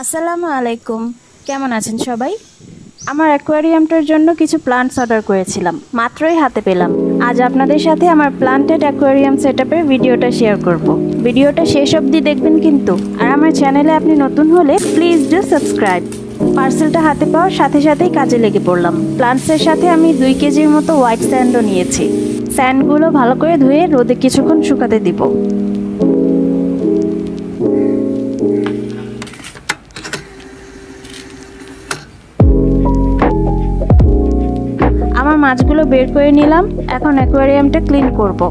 আসসালামু আলাইকুম, কেমন আছেন সবাই? আমার অ্যাকোয়ারিয়ামটার জন্য কিছু প্লান্টস অর্ডার করেছিলাম, মাত্রই হাতে পেলাম। আজ আপনাদের সাথে আমার প্লান্টেড অ্যাকোয়ারিয়াম সেটআপের ভিডিওটা শেয়ার করব। ভিডিওটা শেষ অবধি দেখবেন কিন্তু। আর আমার চ্যানেলে আপনি নতুন হলে প্লিজ ডু সাবস্ক্রাইব। পার্সেলটা হাতে পাওয়ার সাথে সাথেই কাজে লেগে পড়লাম। প্লান্টসের সাথে আমি 2 কেজির মতো হোয়াইট স্যান্ডও নিয়েছি। স্যান্ডগুলো ভালো করে ধুয়ে রোদে কিছুক্ষণ শুকাতে দিব। আমার মাছগুলো বের করে নিলাম, এখন অ্যাকোয়ারিয়ামটা ক্লিন করব।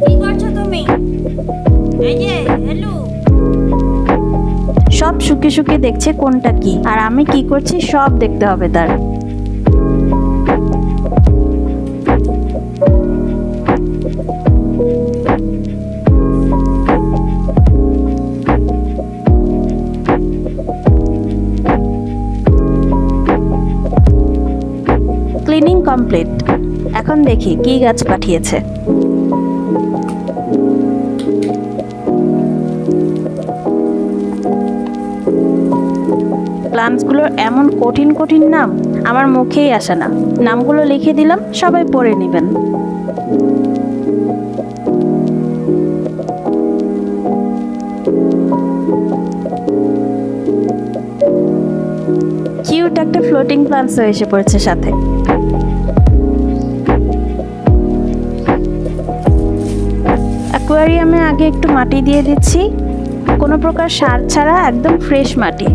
কি করছো তুমি? এই যে হ্যালো। সব শুকিয়ে শুকিয়ে দেখছে কোনটা কি, আর আমি কি করছি সব দেখতে হবে তার। Cleaning complete. এখন দেখি কি গাছ পাঠিয়েছে। প্লান্টসগুলোর এমন কঠিন কঠিন নাম আমার মুখেই আসে না। নামগুলো লিখে দিলাম, সবাই পড়ে নেবেন। কিউট একটা ফ্লোটিং প্লান্টস এসে পড়েছে সাথে। অ্যাকোয়ারিয়ামে আগে একটু মাটি দিয়ে দিচ্ছি, কোনো প্রকার সার ছাড়া একদম ফ্রেশ মাটি।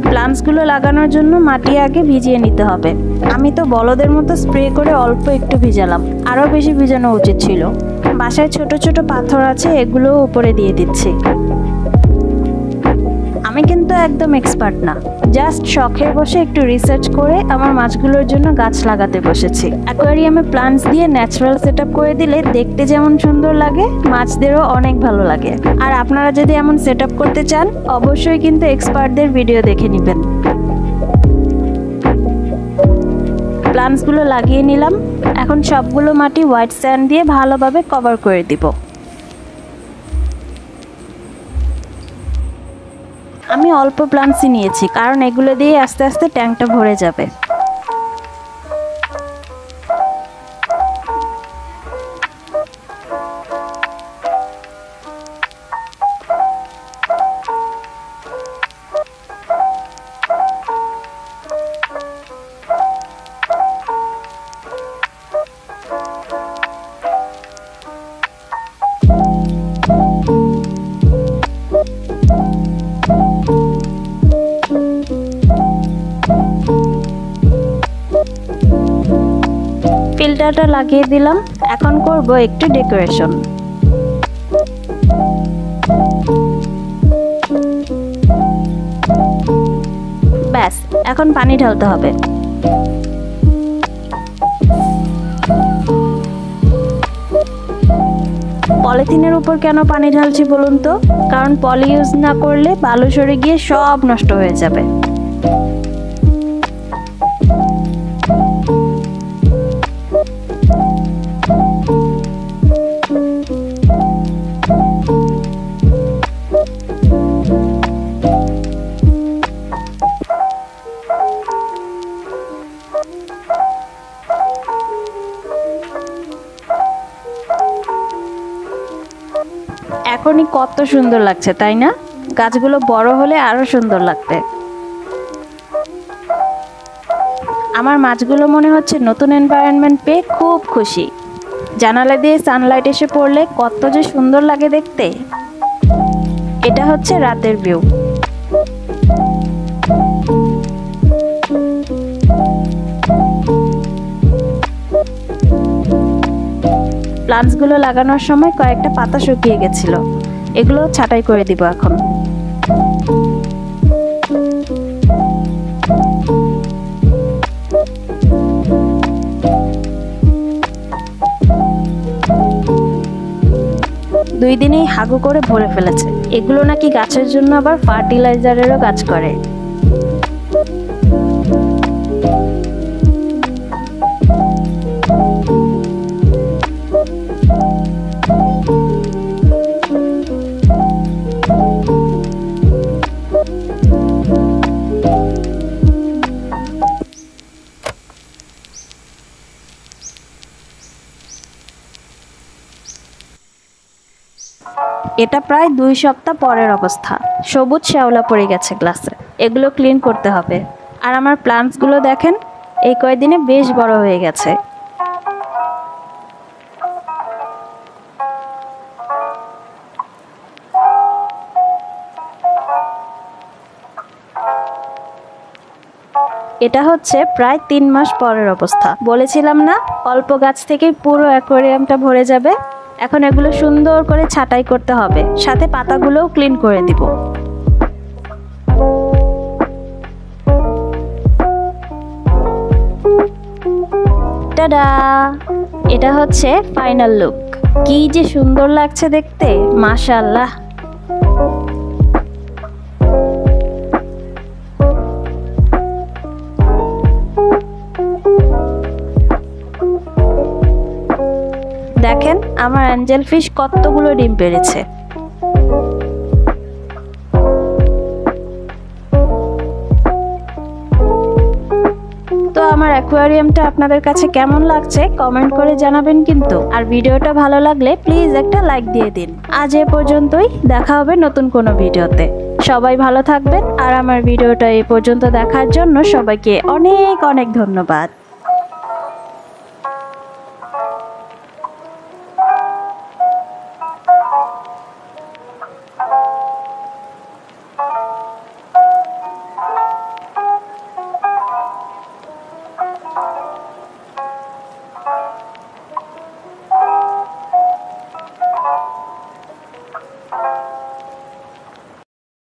প্লান্টসগুলো লাগানোর জন্য মাটি আগে ভিজিয়ে নিতে হবে। আমি তো বলদের মতো স্প্রে করে অল্প একটু ভিজালাম, আরও বেশি ভিজানো উচিত ছিল। বাসায় ছোট ছোট পাথর আছে, এগুলোও উপরে দিয়ে দিচ্ছি। আমি কিন্তু একদম এক্সপার্ট না, জাস্ট শখের বসে একটু রিসার্চ করে আমার মাছগুলোর জন্য গাছ লাগাতে বসেছি। অ্যাকোয়ারিয়ামে প্লান্টস দিয়ে ন্যাচারাল সেটআপ করে দিলে দেখতে যেমন সুন্দর লাগে, মাছদেরও অনেক ভালো লাগে। আর আপনারা যদি এমন সেটআপ করতে চান, অবশ্যই কিন্তু এক্সপার্টদের ভিডিও দেখে নেবেন। প্লান্টসগুলো লাগিয়ে নিলাম, এখন সবগুলো মাটি হোয়াইট স্যান্ড দিয়ে ভালোভাবে কভার করে দিব। আমি অল্প প্লান্টসই নিয়েছি, কারণ এগুলো দিয়ে আস্তে আস্তে ট্যাঙ্কটা ভরে যাবে। ফিল্টারটা লাগিয়ে দিলাম, এখন করব একটু ডেকোরেশন। ব্যাস, এখন পানি ঢালতে হবে। পলিথিনের উপর কেন পানি ঢালছি বলুন তো? কারণ পলি ইউজ না করলে বালু সরে গিয়ে সব নষ্ট হয়ে যাবে। এখনই কত সুন্দর লাগছে, তাই না? গাছগুলো বড় হলে আরো সুন্দর লাগবে। আমার মাছগুলো মনে হচ্ছে নতুন এনভায়রনমেন্ট পেয়ে খুব খুশি। জানালা দিয়ে সানলাইট এসে পড়লে কত যে সুন্দর লাগে দেখতে। এটা হচ্ছে রাতের ভিউ। প্লান্টসগুলো লাগানোর সময় কয়েকটা পাতা শুকিয়ে গেছিল, এগুলো ছাঁটাই করে দিব এখন। দুই দিনেই হাগু করে ভরে ফেলেছে। এগুলো নাকি গাছের জন্য আবার ফার্টিলাইজারেরও কাজ করে। এটা প্রায় 2 সপ্তাহ পরের অবস্থা। সবুজ শ্যাওলা পড়ে গেছে গ্লাসে, এগুলো ক্লিন করতে হবে। আর আমার প্লান্টসগুলো দেখেন, এই কয়েকদিনে বেশ বড় হয়ে গেছে। এটা হচ্ছে প্রায় 3 মাস পরের অবস্থা। বলেছিলাম না অল্প গাছ থেকেই পুরো অ্যাকোয়ারিয়ামটা ভরে যাবে। এখন এগুলো সুন্দর করে ছাঁটাই করতে হবে, সাথে পাতাগুলোও ক্লিন করে দিব। টাডা! এটা হচ্ছে ফাইনাল লুক। কি যে সুন্দর লাগছে দেখতে, মাশাআল্লাহ। দেখেন আমার অ্যাঞ্জেল ফিশ কতগুলো ডিম পেড়েছে। তো আমার অ্যাকোয়ারিয়ামটা আপনাদের কাছে কেমন লাগছে কমেন্ট করে জানাবেন কিন্তু। আর ভিডিওটা ভালো লাগলে প্লিজ একটা লাইক দিয়ে দিন। আজ এ পর্যন্তই, দেখা হবে নতুন কোনো ভিডিওতে। সবাই ভালো থাকবেন। আর আমার ভিডিওটা এই পর্যন্ত দেখার জন্য সবাইকে অনেক অনেক ধন্যবাদ।